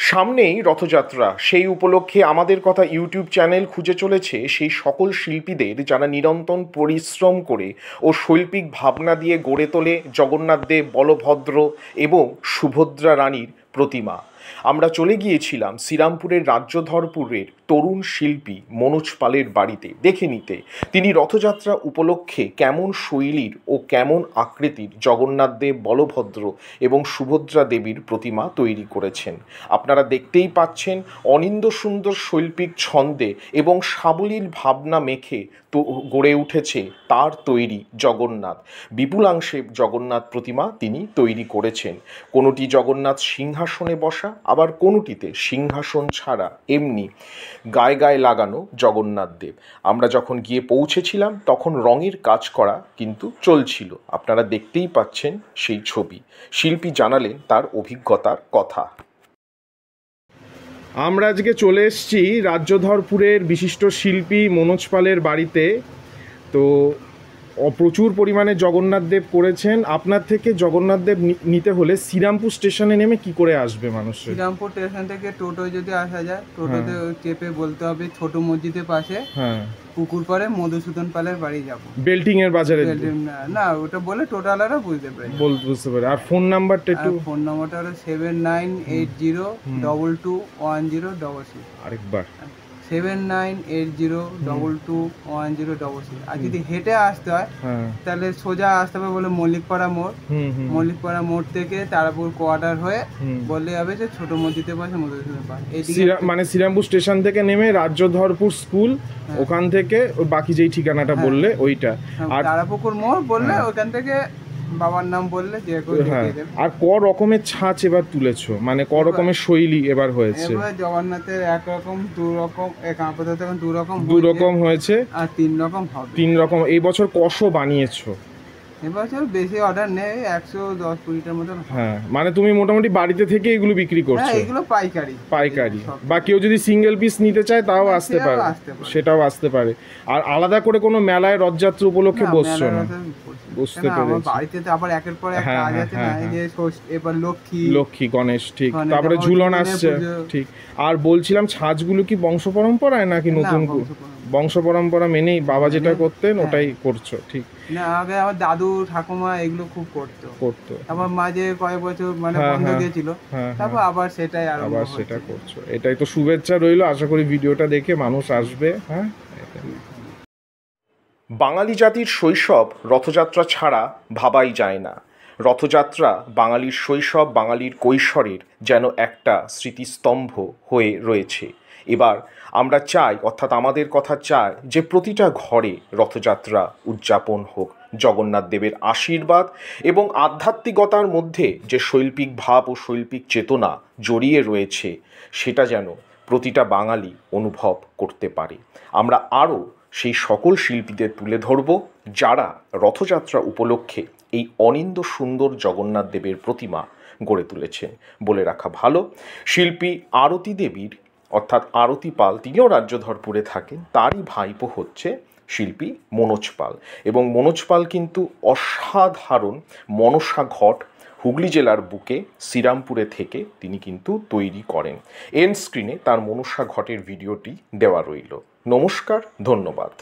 সামনেই রথযাত্রা, সেই উপলক্ষে আমাদের কথা ইউটিউব চ্যানেল খুঁজে চলেছে সেই সকল শিল্পীদের যারা নিরন্তর পরিশ্রম করে ও শৈল্পিক ভাবনা দিয়ে গড়ে তোলে জগন্নাথ দেব, বলভদ্র এবং সুভদ্রা রানীর প্রতিমা। আমরা চলে গিয়েছিলাম শ্রীরামপুরের রাজ্যধরপুরের তরুণ শিল্পী মনোজ পালের বাড়িতে দেখে নিতে তিনি রথযাত্রা উপলক্ষে কেমন শৈলীর ও কেমন আকৃতির জগন্নাথ দেব, বলভদ্র এবং সুভদ্রা দেবীর প্রতিমা তৈরি করেছেন। আপনারা দেখতেই পাচ্ছেন অনিন্দ্য সুন্দর শৈল্পিক ছন্দে এবং সাবলীল ভাবনা মেখে তো গড়ে উঠেছে তার তৈরি জগন্নাথ। বিপুলাংশে জগন্নাথ প্রতিমা তিনি তৈরি করেছেন। কোনোটি জগন্নাথ সিংহাসনে বসা, আবার কোনোটিতে সিংহাসন ছাড়া এমনি গায়ে গায়ে লাগানো জগন্নাথ দেব। আমরা যখন গিয়ে পৌঁছেছিলাম তখন রঙের কাজ করা কিন্তু চলছিল। আপনারা দেখতেই পাচ্ছেন সেই ছবি। শিল্পী জানালেন তার অভিজ্ঞতার কথা। আমরা আজকে চলে এসেছি রাজ্যধরপুরের বিশিষ্ট শিল্পী মনোজ পালের বাড়িতে। তো প্রচুর পরিমাণে জগন্নাথ দেব করেছেন। আপনার থেকে জগন্নাথ দেব নিতে হলে শ্রীরামপুর স্টেশনে নেমে কি করে আসবে মানুষ? শ্রীরামপুর স্টেশন থেকে টোটো যদি আসা যায়, টোটোতে চেপে বলতে হবে ছোট মসজিদের পাশে, পুকুর পাড়ে মধুসূদন পালের বাড়ি যাবো। বেল্টিং এর বাজারে? না, ওটা বলে টোটালারা বুঝতে পারে। বুঝতে পারে। আর ফোন নাম্বারটা একটু? ফোন নাম্বারটা হলো 7980221066। আরেকবার 7980221066। আর যদি হেঁটে আসতে হয় তাহলে সোজা আসতে হবে বলে মল্লিকপাড়া মোড়। মল্লিকপাড়া মোড় থেকে তারাপুর কোয়ার্টার হয়ে বললে হবে যে ছোট মসজিদের পাশে মধুসূদন পাল। মানে শ্রীরামপুর স্টেশন থেকে নেমে রাজ্যধরপুর স্কুল, ওখান থেকে বাকি যেই ঠিকানাটা বললে ওইটা। আর তারাপুকুর মোড় বললে ওখান থেকে বাবার নাম বললে যে আর ক রকমের ছাঁচ এবার তুলেছো, মানে ক রকমের শৈলী এবার হয়েছে? এবার জগন্নাথের একরকম, দু রকম, আপাতত এখন দু রকম হয়েছে আর 3 রকম হবে। 3 রকম। এই বছর কশো বানিয়েছো? এবছর বেশি অর্ডার নেই, 110-20টার মতো। হ্যাঁ, মানে তুমি মোটামুটি বাড়িতে থেকে এগুলো বিক্রি করছো? হ্যাঁ, এগুলো পাইকারি। বা কেউ যদি সিঙ্গেল পিস নিতে চায় তাও আসতে পারে, সেটাও আসতে পারে। আর আলাদা করে কোনো মেলায় রথযাত্রা উপলক্ষে বসছো না? বুঝতে পেরেছি। বাড়িতে তো আবার একের পর এক কাজ আছে না, এই যে এবার লক্ষ্মী, গণেশ, ঠিক, তারপরে ঝুলন আসছে, ঠিক। আর বলছিলাম ছাঁচগুলো কি বংশ পরম্পরায় নাকি নতুন? বংশ পরম্পরা মেনেই বাবা যেটা করতেন ওটাই করছো, ঠিক? না, আগে আমার দাদু ঠাকুমা এগুলো খুব করতো। আবার মাঝে কয়েক বছর মানে বন্ধ গিয়েছিল, তারপর আবার সেটাই সেটা করছো। এটাই তো শুভেচ্ছা রইলো। আশা করি ভিডিওটা দেখে মানুষ আসবে। হ্যাঁ, বাঙালি জাতির শৈশব রথযাত্রা ছাড়া ভাবাই যায় না। রথযাত্রা বাঙালির শৈশব, বাঙালির কৈশোরের যেন একটা স্মৃতিস্তম্ভ হয়ে রয়েছে। এবার আমরা চাই, অর্থাৎ আমাদের কথা চাই, যে প্রতিটা ঘরে রথযাত্রা উদযাপন হোক। জগন্নাথ দেবের আশীর্বাদ এবং আধ্যাত্মিকতার মধ্যে যে শৈল্পিক ভাব ও শৈল্পিক চেতনা জড়িয়ে রয়েছে সেটা যেন প্রতিটা বাঙালি অনুভব করতে পারে। আমরা আরও সেই সকল শিল্পীদের তুলে ধরব যারা রথযাত্রা উপলক্ষে এই অনিন্দ্য সুন্দর জগন্নাথ দেবের প্রতিমা গড়ে তুলেছেন। বলে রাখা ভালো, শিল্পী আরতি দেবীর, অর্থাৎ আরতি পাল, তিনিও রাজ্যধরপুরে থাকেন। তারই ভাইপো হচ্ছে শিল্পী মনোজ পাল। এবং মনোজ পাল কিন্তু অসাধারণ মনসা ঘট হুগলি জেলার বুকে শ্রীরামপুরে থেকে তিনি কিন্তু তৈরি করেন। এন্ড স্ক্রিনে তার মনসা ঘটের ভিডিওটি দেওয়া রইল। নমস্কার, ধন্যবাদ।